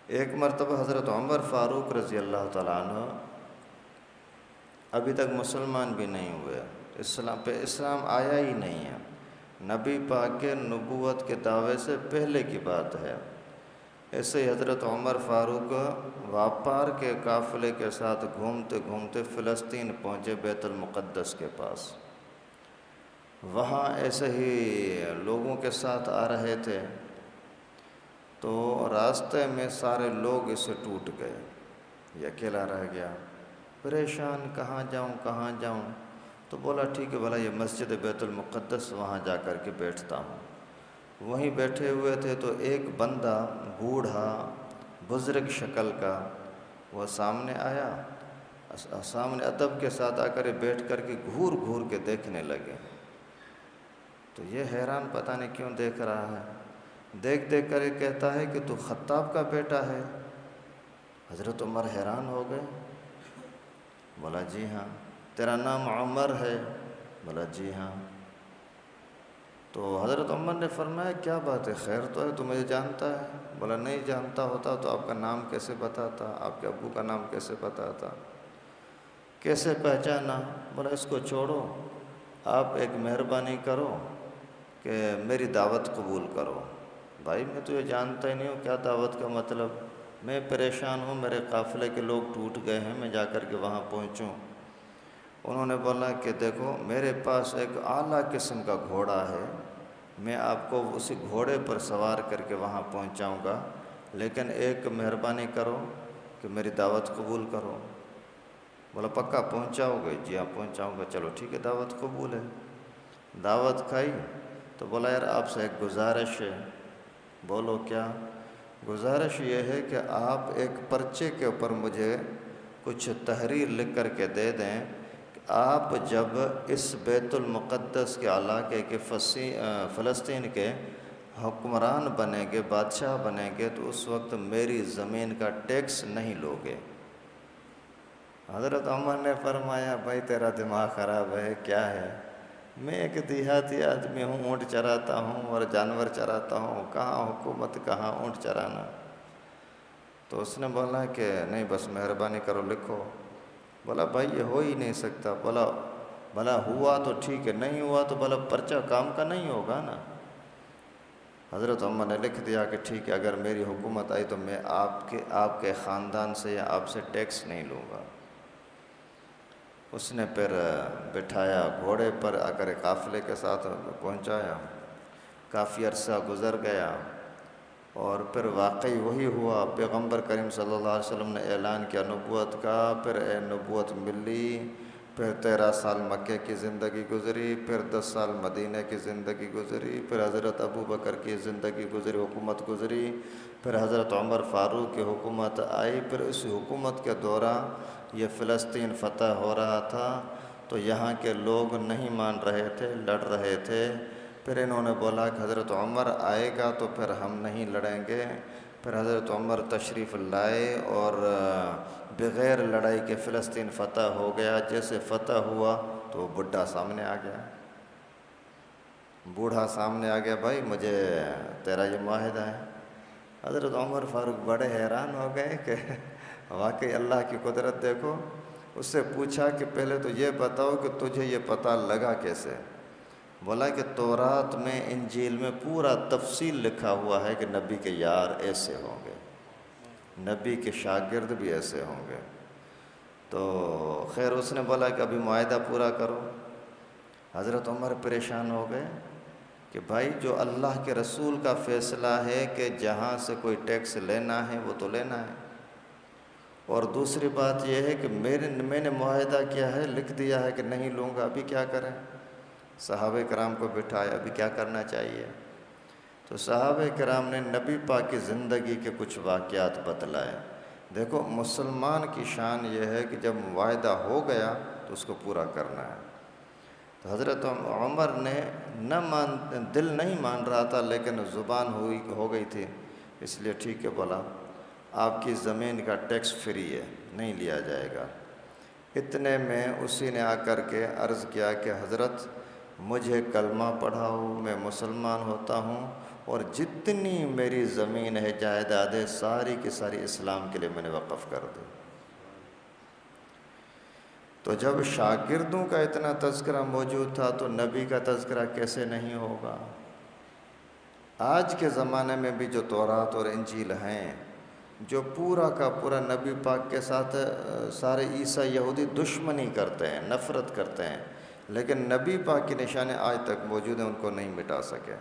ایک مرتبہ حضرت عمر فاروق رضی اللہ تعالیٰ عنہ ابھی تک مسلمان بھی نہیں ہوئے، اسلام آیا ہی نہیں ہے، نبی پاک کے نبوت کے دعوے سے پہلے کی بات ہے۔ ایسے ہی حضرت عمر فاروق واپار کے قافلے کے ساتھ گھومتے گھومتے فلسطین پہنچے، بیت المقدس کے پاس۔ وہاں ایسے ہی لوگوں کے ساتھ آ رہے تھے تو راستے میں سارے لوگ اسے ٹوٹ گئے، یہ اکیلا رہ گیا، پریشان کہاں جاؤں تو بولا ٹھیک ہے بھلا یہ مسجد بیت المقدس، وہاں جا کر کے بیٹھتا ہوں۔ وہیں بیٹھے ہوئے تھے تو ایک بندہ بوڑھا بزرگ شکل کا وہ سامنے آیا، سامنے ادب کے ساتھ آ کر بیٹھ کر کے گھور گھور کے دیکھنے لگے۔ تو یہ حیران پتہ نہیں کیوں دیکھ رہا ہے، دیکھ کر یہ کہتا ہے کہ تو خطاب کا بیٹا ہے؟ حضرت عمر حیران ہو گئے، بولا جی ہاں۔ تیرا نام عمر ہے؟ بولا جی ہاں۔ تو حضرت عمر نے فرمایا کیا بات ہے، خیر تو ہے، تو مجھے جانتا ہے؟ بولا نہیں جانتا ہوتا تو آپ کا نام کیسے بتاتا، آپ کے ابو کا نام کیسے بتاتا، کیسے پہچانا؟ بولا اس کو چھوڑو، آپ ایک مہربانی کرو کہ میری دعوت قبول کرو۔ بھائی میں تجھے جانتا ہی نہیں ہوں، کیا دعوت کا مطلب؟ میں پریشان ہوں، میرے قافلے کے لوگ ٹوٹ گئے ہیں، میں جا کر کے وہاں پہنچوں۔ انہوں نے بولا کہ دیکھو میرے پاس ایک اعلیٰ قسم کا گھوڑا ہے، میں آپ کو اسی گھوڑے پر سوار کر کے وہاں پہنچاؤں گا، لیکن ایک مہربانی کرو کہ میری دعوت قبول کرو۔ بولا پکا پہنچاؤ گے؟ جی ہاں پہنچاؤں گا۔ چلو ٹھیک ہے، دعوت قبول ہے۔ دعوت کھائی تو بولا یار آپ سے ایک گزارش ہے۔ بولو کیا؟ گزارش یہ ہے کہ آپ ایک پرچے کے اوپر مجھے کچھ تحریر لکھ کر کے دے دیں کہ آپ جب اس بیت المقدس کے علاقے کے فلسطین کے حکمران بنیں گے، بادشاہ بنیں گے، تو اس وقت میری زمین کا ٹیکس نہیں لوگے۔ حضرت عمر نے فرمایا بھائی تیرا دماغ خراب ہے کیا ہے؟ میں ایک دیہاتی آدمی ہوں، اونٹ چراتا ہوں اور جانور چراتا ہوں، کہاں حکومت کہاں اونٹ چرانا۔ تو اس نے بولا کہ نہیں بس مہربانی کرو لکھو۔ بولا بھائی یہ ہو ہی نہیں سکتا۔ بولا ہوا تو ٹھیک ہے، نہیں ہوا تو بولا پرچہ کام کا نہیں ہوگا نا۔ حضرت عمر نے لکھ دیا کہ ٹھیک ہے اگر میری حکومت آئی تو میں آپ کے خاندان سے یا آپ سے ٹیکس نہیں لوں گا۔ اس نے پھر بٹھایا گھوڑے پر، آ کر قافلے کے ساتھ پہنچایا۔ کافی عرصہ گزر گیا اور پھر واقعی وہی ہوا، پیغمبر کریم صلی اللہ علیہ وسلم نے اعلان کیا نبوت کا، پھر نبوت ملی، پھر 13 سال مکے کی زندگی گزری، پھر 10 سال مدینہ کی زندگی گزری، پھر حضرت ابو بکر کی زندگی گزری، حکومت گزری، پھر حضرت عمر فاروق کی حکومت آئی۔ پھر اس حکومت کے دوران یہ فلسطین فتح ہو رہا تھا تو یہاں کے لوگ نہیں مان رہے تھے، لڑ رہے تھے۔ پھر انہوں نے بولا کہ حضرت عمر آئے گا تو پھر ہم نہیں لڑیں گے۔ پھر حضرت عمر تشریف لائے اور بغیر لڑائی کے فلسطین فتح ہو گیا۔ جیسے فتح ہوا تو وہ بوڑھا سامنے آ گیا، بھائی مجھے تیرا یہ معاہدہ ہے۔ حضرت عمر فاروق بڑے حیران ہو گئے کہ واقعی اللہ کی قدرت دیکھو۔ اس سے پوچھا کہ پہلے تو یہ بتاؤ کہ تجھے یہ پتہ لگا کیسے؟ بولا کہ تورات میں، انجیل میں پورا تفصیل لکھا ہوا ہے کہ نبی کے یار ایسے ہوں گے، نبی کے شاگرد بھی ایسے ہوں گے۔ تو خیر اس نے بولا کہ ابھی معاہدہ پورا کرو۔ حضرت عمر پریشان ہو گئے کہ بھائی جو اللہ کے رسول کا فیصلہ ہے کہ جہاں سے کوئی ٹیکس لینا ہے وہ تو لینا ہے، اور دوسری بات یہ ہے کہ میں نے معاہدہ کیا ہے، لکھ دیا ہے کہ نہیں لوں گا، ابھی کیا کریں؟ صحابہ کرام کو بٹھایا، ابھی کیا کرنا چاہیے؟ تو صحابہ کرام نے نبی پاک کی زندگی کے کچھ واقعات بتلائے۔ دیکھو مسلمان کی شان یہ ہے کہ جب معاہدہ ہو گیا تو اس کو پورا کرنا ہے۔ تو حضرت عمر نے دل نہیں مان رہا تھا لیکن زبان ہو گئی تھی، اس لیے ٹھیک ہے بولا آپ کی زمین کا ٹیکس فری ہے، نہیں لیا جائے گا۔ اتنے میں اسی نے آ کر کے عرض کیا کہ حضرت مجھے کلمہ پڑھاؤ، میں مسلمان ہوتا ہوں اور جتنی میری زمین ہے جائیداد ہے ساری کی ساری اسلام کے لیے میں نے وقف کر دی۔ تو جب شاگردوں کا اتنا تذکرہ موجود تھا تو نبی کا تذکرہ کیسے نہیں ہوگا؟ آج کے زمانے میں بھی جو تورات اور انجیل ہیں، جو پورا کا پورا نبی پاک کے ساتھ سارے عیسائی یہودی دشمنی کرتے ہیں، نفرت کرتے ہیں، لیکن نبی پاک کی نشانیں آج تک موجود ہیں، ان کو نہیں مٹا سکے۔